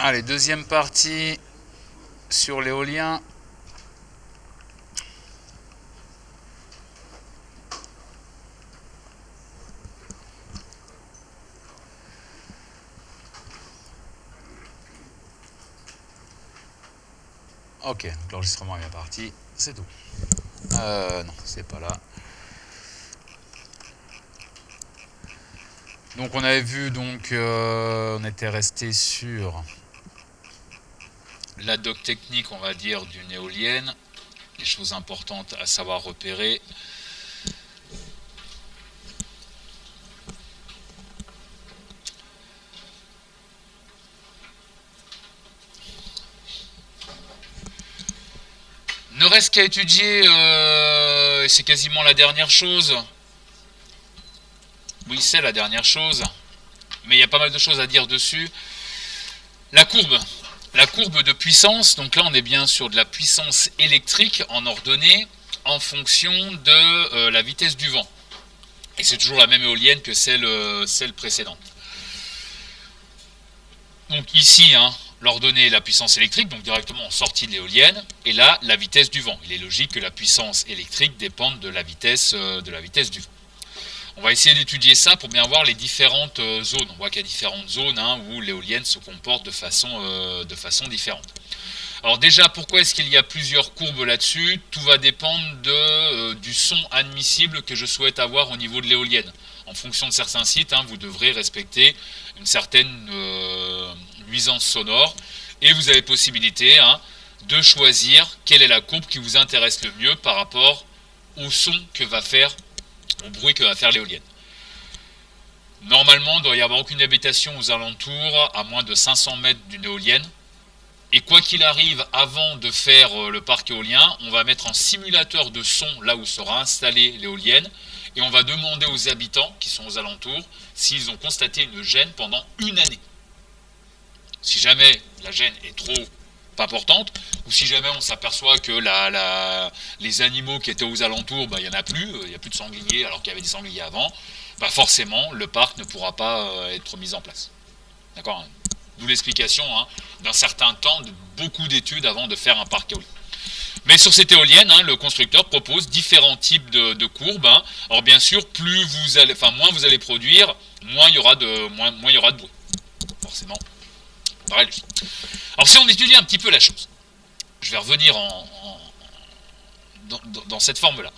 Allez, deuxième partie sur l'éolien. Ok, l'enregistrement est bien parti, c'est tout. Non, c'est pas là. Donc on avait vu, on était resté sur la doc technique, on va dire, d'une éolienne. Les choses importantes à savoir repérer. Ne reste qu'à étudier, c'est quasiment la dernière chose. Oui, c'est la dernière chose. Mais il y a pas mal de choses à dire dessus. La courbe. La courbe de puissance, donc là on est bien sur de la puissance électrique en ordonnée en fonction de la vitesse du vent. Et c'est toujours la même éolienne que celle précédente. Donc ici, l'ordonnée la puissance électrique, donc directement en sortie de l'éolienne, et là la vitesse du vent. Il est logique que la puissance électrique dépende de la vitesse du vent. On va essayer d'étudier ça pour bien voir les différentes zones. On voit qu'il y a différentes zones où l'éolienne se comporte de façon différente. Alors déjà, pourquoi est-ce qu'il y a plusieurs courbes là-dessus? Tout va dépendre du son admissible que je souhaite avoir au niveau de l'éolienne. En fonction de certains sites, vous devrez respecter une certaine nuisance sonore et vous avez possibilité de choisir quelle est la courbe qui vous intéresse le mieux par rapport au son que va faire, au bruit que va faire l'éolienne. Normalement, il ne doit y avoir aucune habitation aux alentours à moins de 500 mètres d'une éolienne. Et quoi qu'il arrive, avant de faire le parc éolien, on va mettre un simulateur de son là où sera installée l'éolienne et on va demander aux habitants qui sont aux alentours s'ils ont constaté une gêne pendant une année. Si jamais la gêne est trop importante, ou si jamais on s'aperçoit que les animaux qui étaient aux alentours, il n'y en a plus, il n'y a plus de sangliers alors qu'il y avait des sangliers avant, forcément le parc ne pourra pas être mis en place. D'accord ? D'où l'explication d'un certain temps, de beaucoup d'études avant de faire un parc éolien. Mais sur cette éolienne, le constructeur propose différents types de courbes. Alors bien sûr, moins vous allez produire, moins il y aura de bruit. Forcément. Pareil. Alors si on étudie un petit peu la chose, je vais revenir dans cette forme-là.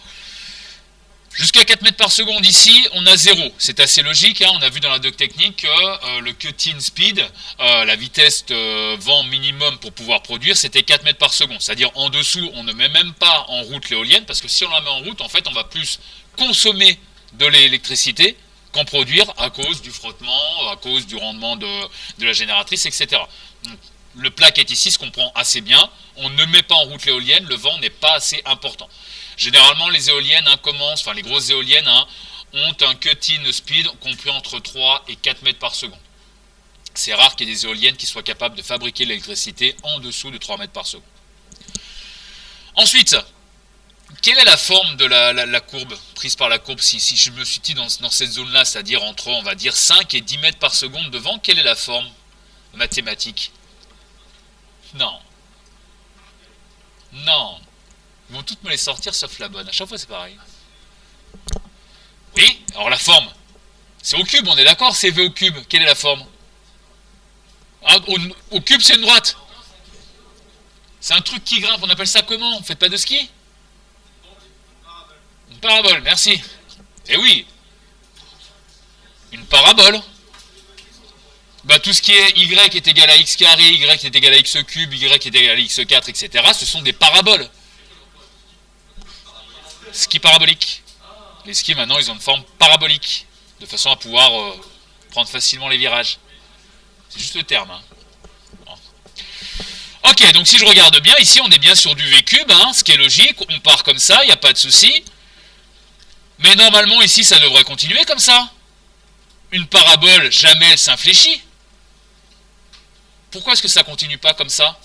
Jusqu'à 4 mètres par seconde ici, on a 0. C'est assez logique, on a vu dans la doc technique que le cut-in speed, la vitesse vent minimum pour pouvoir produire, c'était 4 mètres par seconde. C'est-à-dire en dessous, on ne met même pas en route l'éolienne, parce que si on la met en route, en fait, on va plus consommer de l'électricité qu'en produire à cause du frottement, à cause du rendement de la génératrice, etc. Donc, le plat qui est ici se comprend assez bien. On ne met pas en route l'éolienne, le vent n'est pas assez important. Généralement, les éoliennes les grosses éoliennes ont un cut-in speed compris entre 3 et 4 mètres par seconde. C'est rare qu'il y ait des éoliennes qui soient capables de fabriquer l'électricité en dessous de 3 mètres par seconde. Ensuite, quelle est la forme de la courbe prise par la courbe si je me suis dit dans cette zone-là, c'est-à-dire entre, on va dire, 5 et 10 mètres par seconde de vent, quelle est la forme mathématique? Non. Ils vont toutes me les sortir sauf la bonne. À chaque fois, c'est pareil. Oui, alors la forme. C'est au cube, on est d'accord, c'est V au cube. Quelle est la forme? Au cube, c'est une droite. C'est un truc qui grimpe, on appelle ça comment? Vous faites pas de ski? Une parabole, merci. Eh oui. Une parabole. Tout ce qui est y est égal à x carré, y est égal à x cube, y est égal à x4, etc. Ce sont des paraboles. Ski parabolique. Les skis maintenant ils ont une forme parabolique, de façon à pouvoir prendre facilement les virages. C'est juste le terme. Ok, donc si je regarde bien, ici on est bien sur du V cube, ce qui est logique, on part comme ça, il n'y a pas de souci. Mais normalement ici ça devrait continuer comme ça. Une parabole, jamais elle s'infléchit. Pourquoi est-ce que ça continue pas comme ça?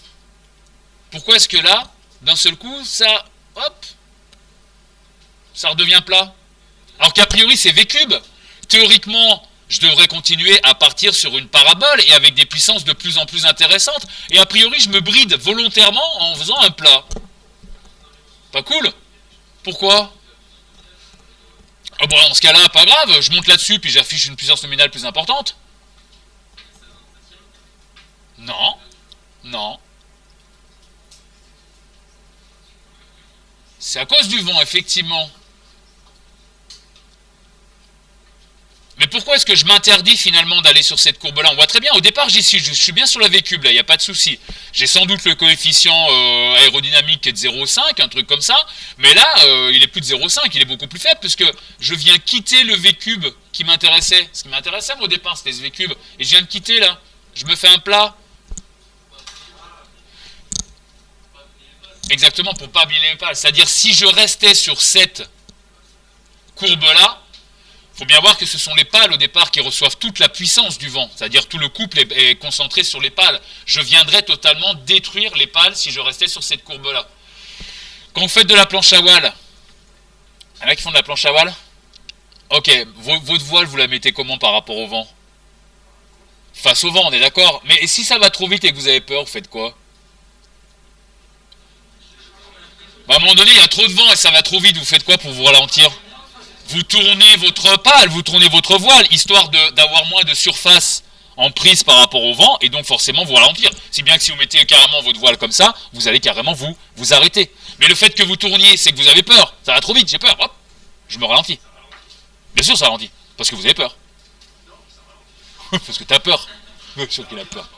Pourquoi est-ce que là, d'un seul coup, ça redevient plat? Alors qu'a priori c'est V cube. Théoriquement, je devrais continuer à partir sur une parabole et avec des puissances de plus en plus intéressantes. Et a priori, je me bride volontairement en faisant un plat. Pas cool? Pourquoi? Ah bon, dans ce cas-là, pas grave, je monte là-dessus puis j'affiche une puissance nominale plus importante. Non, non. C'est à cause du vent, effectivement. Mais pourquoi est-ce que je m'interdis finalement d'aller sur cette courbe-là? On voit très bien, au départ j'y suis, je suis bien sur la V cube là, il n'y a pas de souci. J'ai sans doute le coefficient aérodynamique qui est de 0,5, un truc comme ça, mais là il est plus de 0,5, il est beaucoup plus faible puisque je viens quitter le V cube qui m'intéressait. Ce qui m'intéressait moi, au départ c'était ce V cube, et je viens de quitter là, je me fais un plat. Exactement, pour pas abîmer les pales. C'est-à-dire si je restais sur cette courbe-là, il faut bien voir que ce sont les pales au départ qui reçoivent toute la puissance du vent, c'est-à-dire tout le couple est concentré sur les pales. Je viendrais totalement détruire les pales si je restais sur cette courbe-là. Quand vous faites de la planche à voile, il y en a qui font de la planche à voile? Ok, votre voile, vous la mettez comment par rapport au vent? Face au vent, on est d'accord. Mais si ça va trop vite et que vous avez peur, vous faites quoi? Bah, à un moment donné, il y a trop de vent et ça va trop vite, vous faites quoi pour vous ralentir? Vous tournez votre pale, vous tournez votre voile, histoire d'avoir moins de surface en prise par rapport au vent, et donc forcément vous ralentir. Si bien que si vous mettez carrément votre voile comme ça, vous allez carrément vous arrêter. Mais le fait que vous tourniez, c'est que vous avez peur. Ça va trop vite, j'ai peur, hop, je me ralentis. Bien sûr ça ralentit, parce que vous avez peur. Parce que t'as peur. Bien sûr qu'il a peur.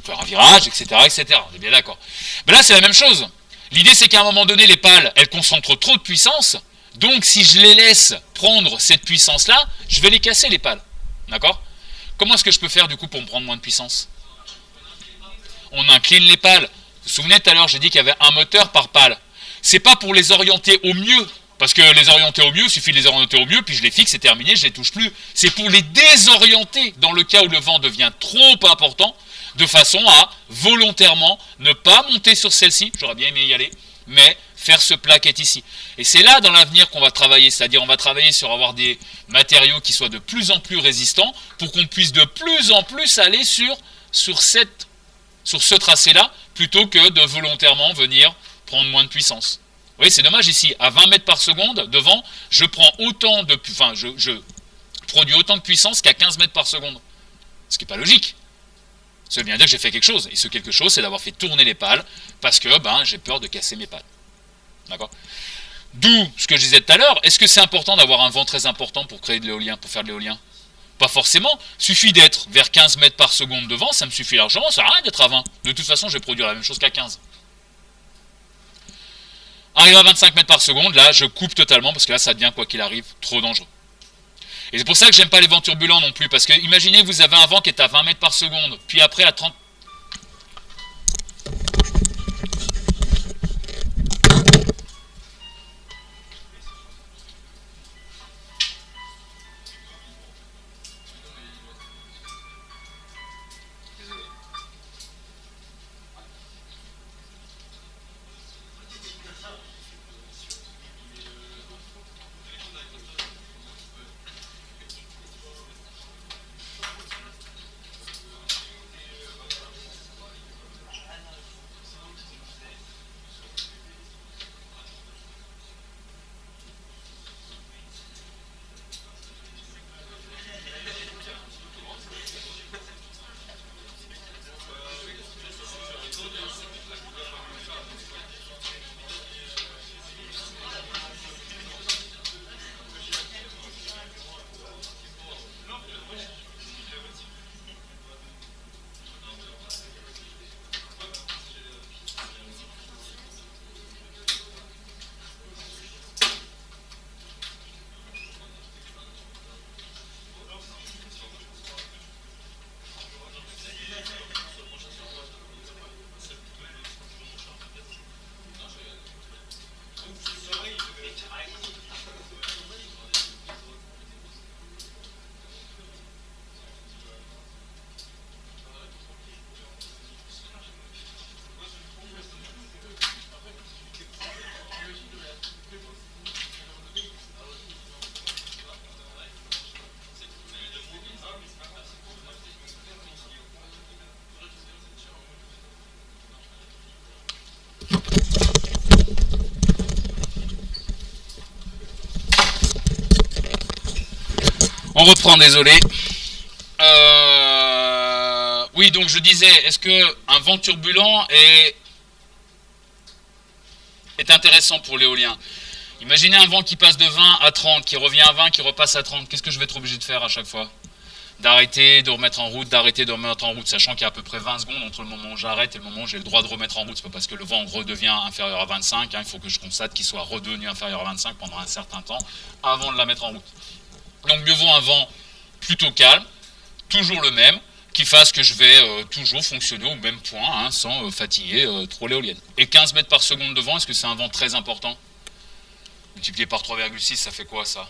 Faire un virage, etc., etc. On est bien d'accord. Mais là c'est la même chose. L'idée c'est qu'à un moment donné, les pales, elles concentrent trop de puissance. Donc si je les laisse prendre cette puissance-là, je vais les casser les pales. D'accord? Comment est-ce que je peux faire du coup pour me prendre moins de puissance? On incline les pales. Vous vous souvenez tout à l'heure, j'ai dit qu'il y avait un moteur par pale. C'est pas pour les orienter au mieux, parce que les orienter au mieux, il suffit de les orienter au mieux, puis je les fixe, c'est terminé, je les touche plus. C'est pour les désorienter dans le cas où le vent devient trop important, de façon à volontairement ne pas monter sur celle-ci, j'aurais bien aimé y aller, mais faire ce plat qui est ici. Et c'est là dans l'avenir qu'on va travailler, c'est-à-dire on va travailler sur avoir des matériaux qui soient de plus en plus résistants pour qu'on puisse de plus en plus aller sur ce tracé-là plutôt que de volontairement venir prendre moins de puissance. Vous voyez, c'est dommage ici, à 20 mètres par seconde, devant, je prends autant de... Enfin, je produis autant de puissance qu'à 15 mètres par seconde. Ce qui n'est pas logique. Ça veut bien dire que j'ai fait quelque chose. Et ce quelque chose, c'est d'avoir fait tourner les pales parce que j'ai peur de casser mes pales. D'accord? D'où ce que je disais tout à l'heure, est-ce que c'est important d'avoir un vent très important pour créer de l'éolien, pour faire de l'éolien? Pas forcément, suffit d'être vers 15 mètres par seconde de vent, ça me suffit largement, ça sert à rien d'être à 20. De toute façon, je vais produire la même chose qu'à 15. Arrivé à 25 mètres par seconde, là, je coupe totalement, parce que là, ça devient, quoi qu'il arrive, trop dangereux. Et c'est pour ça que j'aime pas les vents turbulents non plus, parce que imaginez, vous avez un vent qui est à 20 mètres par seconde, puis après à 30... On reprend, désolé. Oui, donc je disais, est-ce que un vent turbulent est intéressant pour l'éolien? Imaginez un vent qui passe de 20 à 30, qui revient à 20, qui repasse à 30. Qu'est-ce que je vais être obligé de faire à chaque fois? D'arrêter, de remettre en route, d'arrêter, de remettre en route, sachant qu'il y a à peu près 20 secondes entre le moment où j'arrête et le moment où j'ai le droit de remettre en route. C'est pas parce que le vent redevient inférieur à 25, il faut que je constate qu'il soit redevenu inférieur à 25 pendant un certain temps avant de la mettre en route. Donc mieux vaut un vent plutôt calme, toujours le même, qui fasse que je vais toujours fonctionner au même point, sans fatiguer trop l'éolienne. Et 15 mètres par seconde de vent, est-ce que c'est un vent très important? Multiplié par 3,6, ça fait quoi ça?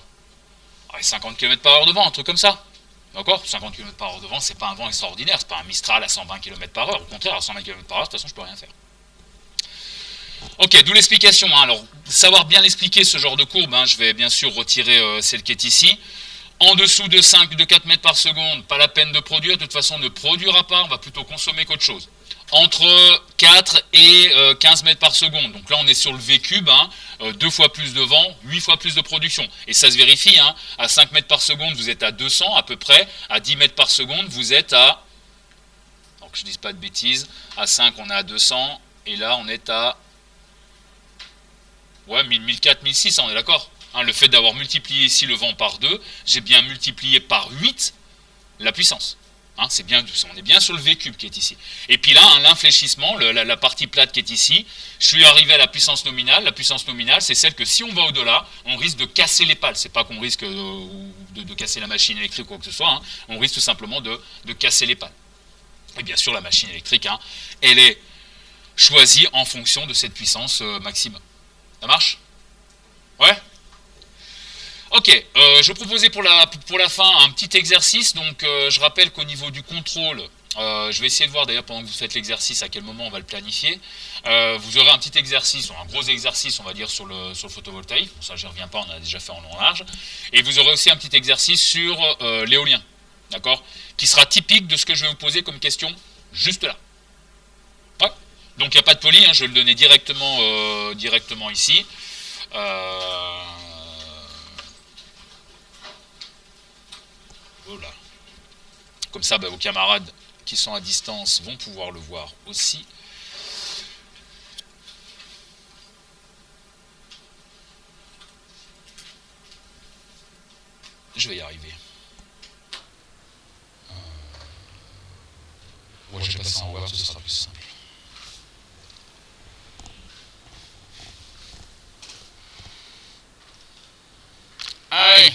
50 km par heure de vent, un truc comme ça. D'accord? 50 km par heure de vent, c'est pas un vent extraordinaire, c'est pas un Mistral à 120 km par heure. Au contraire, à 120 km par heure, de toute façon, je peux rien faire. Ok, d'où l'explication. Alors, savoir bien l'expliquer ce genre de courbe, je vais bien sûr retirer celle qui est ici. En dessous de 5, de 4 mètres par seconde, pas la peine de produire. De toute façon, on ne produira pas, on va plutôt consommer qu'autre chose. Entre 4 et 15 mètres par seconde. Donc là, on est sur le V cube, 2 fois plus de vent, 8 fois plus de production. Et ça se vérifie, à 5 mètres par seconde, vous êtes à 200 à peu près. À 10 mètres par seconde, vous êtes à... Donc je ne dise pas de bêtises. À 5, on est à 200. Et là, on est à... Ouais, 1000, 1400, 1600, on est d'accord. Le fait d'avoir multiplié ici le vent par 2, j'ai bien multiplié par 8 la puissance. C'est bien, on est bien sur le V cube qui est ici. Et puis là, l'infléchissement, la partie plate qui est ici, je suis arrivé à la puissance nominale. La puissance nominale, c'est celle que si on va au-delà, on risque de casser les pales. C'est pas qu'on risque de casser la machine électrique ou quoi que ce soit. On risque tout simplement de casser les pales. Et bien sûr, la machine électrique, elle est choisie en fonction de cette puissance maximum. Ça marche? Ouais. Ok, je proposais pour la fin un petit exercice. Donc je rappelle qu'au niveau du contrôle, je vais essayer de voir d'ailleurs pendant que vous faites l'exercice à quel moment on va le planifier. Vous aurez un petit exercice, un gros exercice on va dire sur le photovoltaïque. Bon, ça je n'y reviens pas, on a déjà fait en long et large. Et vous aurez aussi un petit exercice sur l'éolien, d'accord, qui sera typique de ce que je vais vous poser comme question juste là. Ouais. Donc il n'y a pas de poly, je vais le donner directement ici. Voilà. Comme ça, vos camarades qui sont à distance vont pouvoir le voir aussi. Je vais y arriver. Ouais, je vais passer en Word, ce sera plus simple. Allez!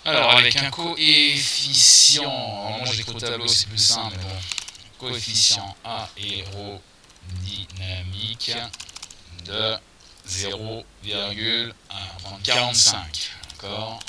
Alors, avec un coefficient, alors moi j'écris au tableau, c'est plus simple, mais bon, coefficient aérodynamique de 0,45, d'accord?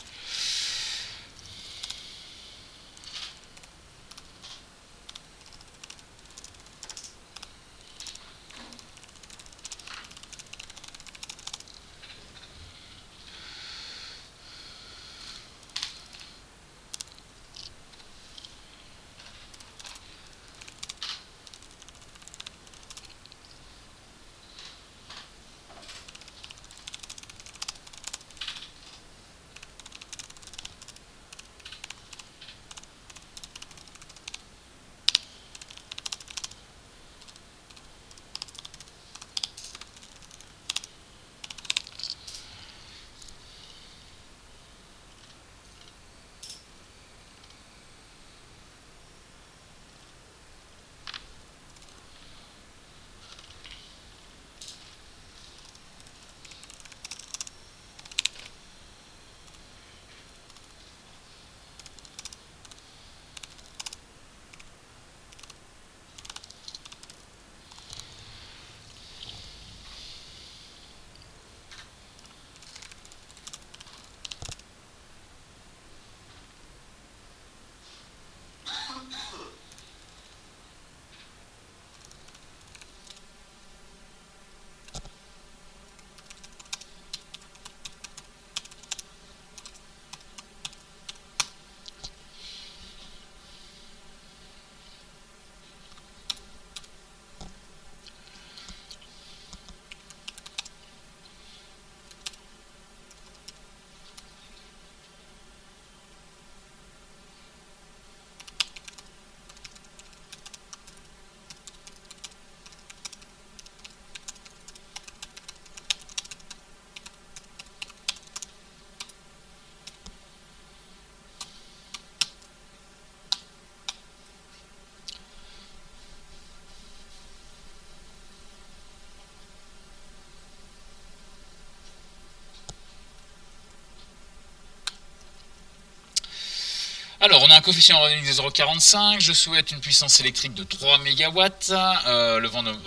Alors, on a un coefficient harmonique de 0,45. Je souhaite une puissance électrique de 3 MW.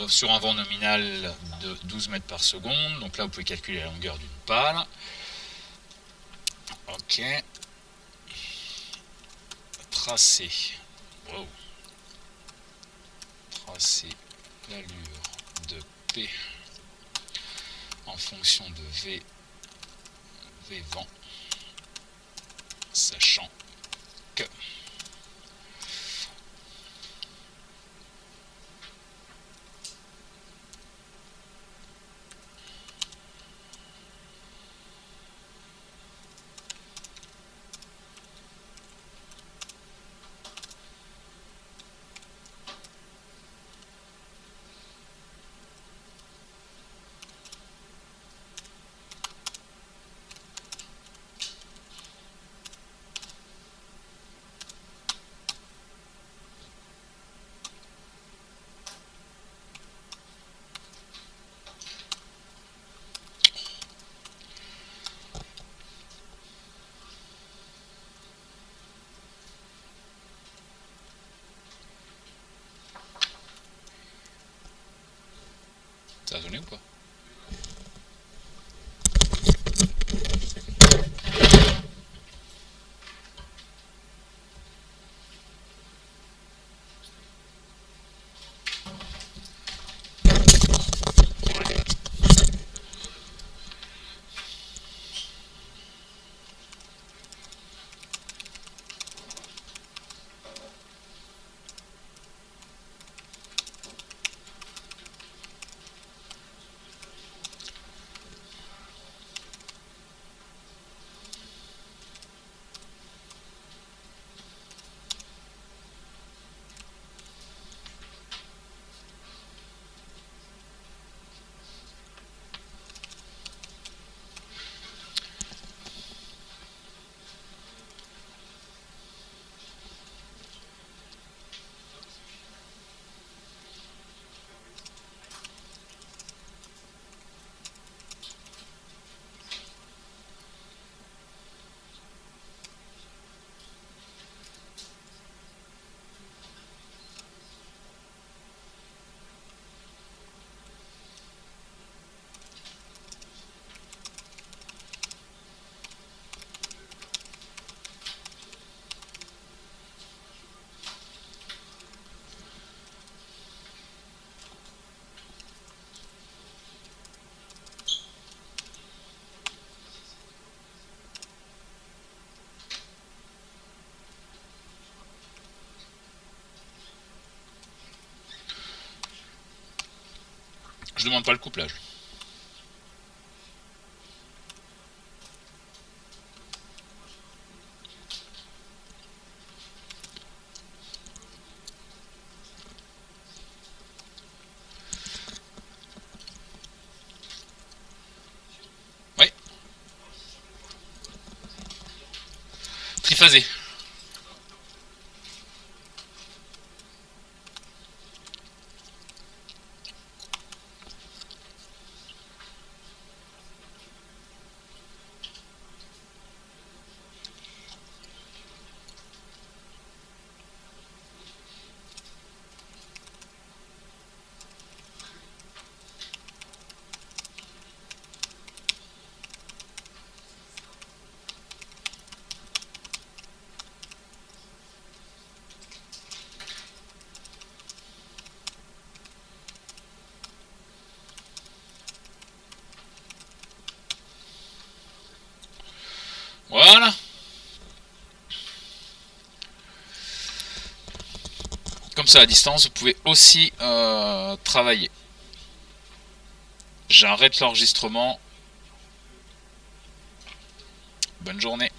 Sur un vent nominal de 12 mètres par seconde. Donc là, vous pouvez calculer la longueur d'une pale. Ok. Tracer. Wow. Tracer l'allure de P en fonction de V vent, sachant que ça a sonné ou pas? Je demande pas le couplage. Oui. Triphasé. Voilà. Comme ça à distance, vous pouvez aussi travailler. J'arrête l'enregistrement. Bonne journée.